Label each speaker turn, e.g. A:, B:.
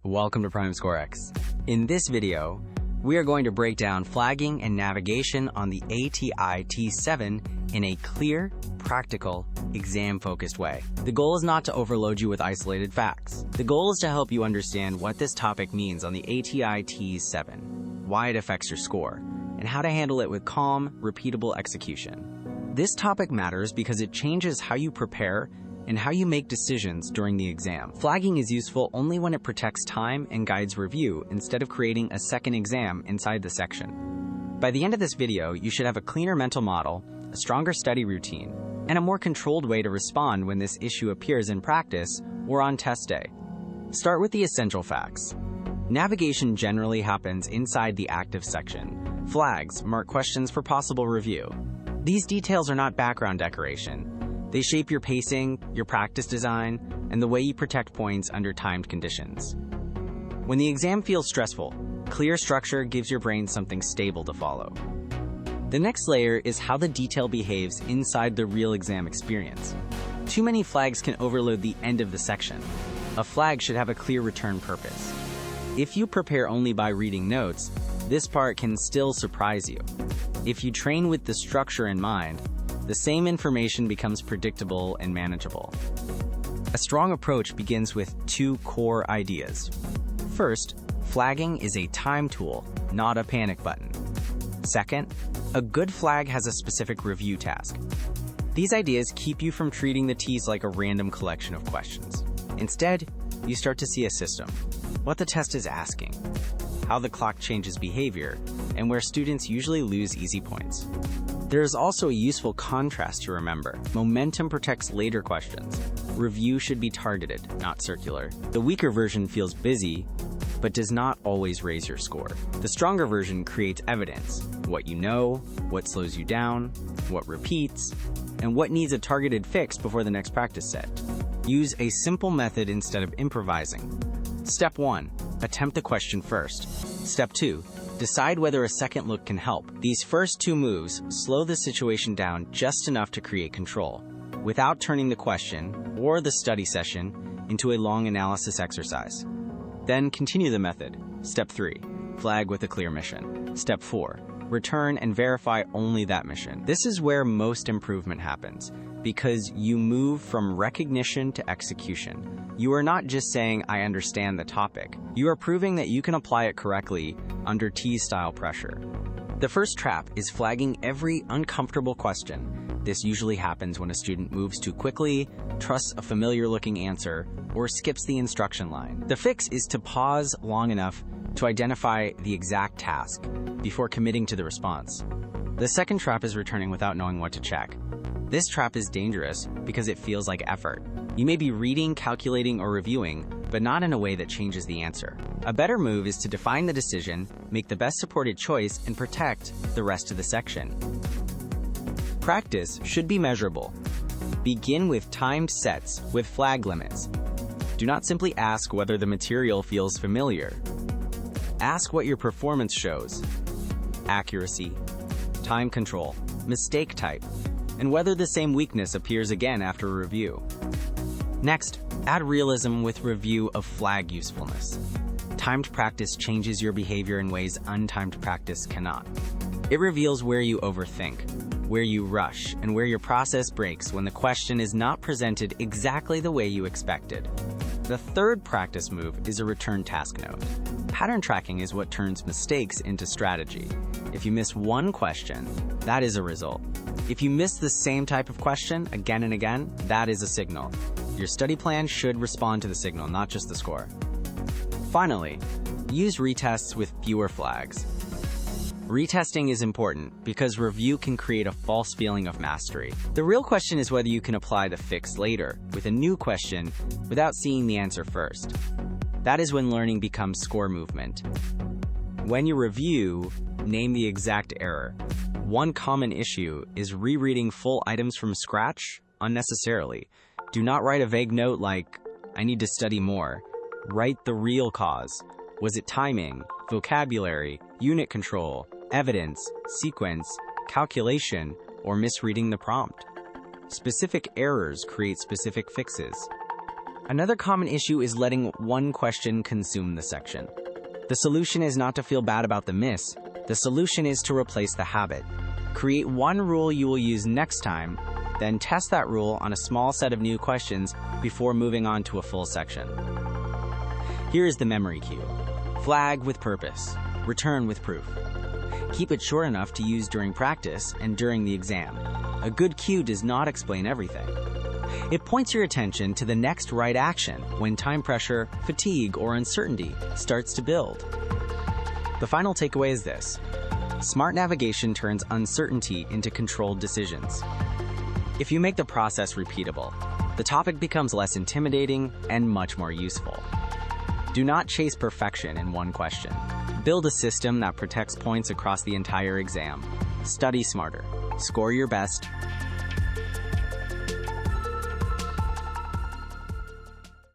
A: Welcome to PrimeScoreX. In this video, we are going to break down flagging and navigation on the ATI TEAS 7 in a clear, practical, exam-focused way. The goal is not to overload you with isolated facts. The goal is to help you understand what this topic means on the ATI TEAS 7, why it affects your score, and how to handle it with calm, repeatable execution. This topic matters because it changes how you prepare and how you make decisions during the exam. Flagging is useful only when it protects time and guides review instead of creating a second exam inside the section. By the end of this video, you should have a cleaner mental model, a stronger study routine, and a more controlled way to respond when this issue appears in practice or on test day. Start with the essential facts. Navigation generally happens inside the active section. Flags mark questions for possible review. These details are not background decoration. They shape your pacing, your practice design, and the way you protect points under timed conditions. When the exam feels stressful, clear structure gives your brain something stable to follow. The next layer is how the detail behaves inside the real exam experience. Too many flags can overload the end of the section. A flag should have a clear return purpose. If you prepare only by reading notes, this part can still surprise you. If you train with the structure in mind, the same information becomes predictable and manageable. A strong approach begins with two core ideas. First, flagging is a time tool, not a panic button. Second, a good flag has a specific review task. These ideas keep you from treating the TEAS like a random collection of questions. Instead, you start to see a system, what the test is asking, how the clock changes behavior, and where students usually lose easy points. There is also a useful contrast to remember. Momentum protects later questions. Review should be targeted, not circular. The weaker version feels busy, but does not always raise your score. The stronger version creates evidence, what you know, what slows you down, what repeats, and what needs a targeted fix before the next practice set. Use a simple method instead of improvising. Step 1, attempt the question first. Step 2, decide whether a second look can help. These first two moves slow the situation down just enough to create control, without turning the question or the study session into a long analysis exercise. Then continue the method. Step 3, flag with a clear mission. Step 4, return and verify only that mission. This is where most improvement happens, because you move from recognition to execution. You are not just saying, I understand the topic. You are proving that you can apply it correctly under TEAS-style pressure. The first trap is flagging every uncomfortable question. This usually happens when a student moves too quickly, trusts a familiar-looking answer, or skips the instruction line. The fix is to pause long enough to identify the exact task before committing to the response. The second trap is returning without knowing what to check. This trap is dangerous because it feels like effort. You may be reading, calculating, or reviewing, but not in a way that changes the answer. A better move is to define the decision, make the best supported choice, and protect the rest of the section. Practice should be measurable. Begin with timed sets with flag limits. Do not simply ask whether the material feels familiar. Ask what your performance shows: accuracy, time control, mistake type, and whether the same weakness appears again after a review. Next, add realism with review of flag usefulness. Timed practice changes your behavior in ways untimed practice cannot. It reveals where you overthink, where you rush, and where your process breaks when the question is not presented exactly the way you expected. The third practice move is a return task note. Pattern tracking is what turns mistakes into strategy. If you miss one question, that is a result. If you miss the same type of question again and again, that is a signal. Your study plan should respond to the signal, not just the score. Finally, use retests with fewer flags. Retesting is important because review can create a false feeling of mastery. The real question is whether you can apply the fix later with a new question without seeing the answer first. That is when learning becomes score movement. When you review, name the exact error. One common issue is rereading full items from scratch unnecessarily. Do not write a vague note like, I need to study more. Write the real cause. Was it timing, vocabulary, unit control, evidence, sequence, calculation, or misreading the prompt? Specific errors create specific fixes. Another common issue is letting one question consume the section. The solution is not to feel bad about the miss. The solution is to replace the habit. Create one rule you will use next time, then test that rule on a small set of new questions before moving on to a full section. Here is the memory cue. Flag with purpose. Return with proof. Keep it short enough to use during practice and during the exam. A good cue does not explain everything. It points your attention to the next right action when time pressure, fatigue, or uncertainty starts to build. The final takeaway is this: smart navigation turns uncertainty into controlled decisions. If you make the process repeatable, the topic becomes less intimidating and much more useful. Do not chase perfection in one question. Build a system that protects points across the entire exam. Study smarter, score your best,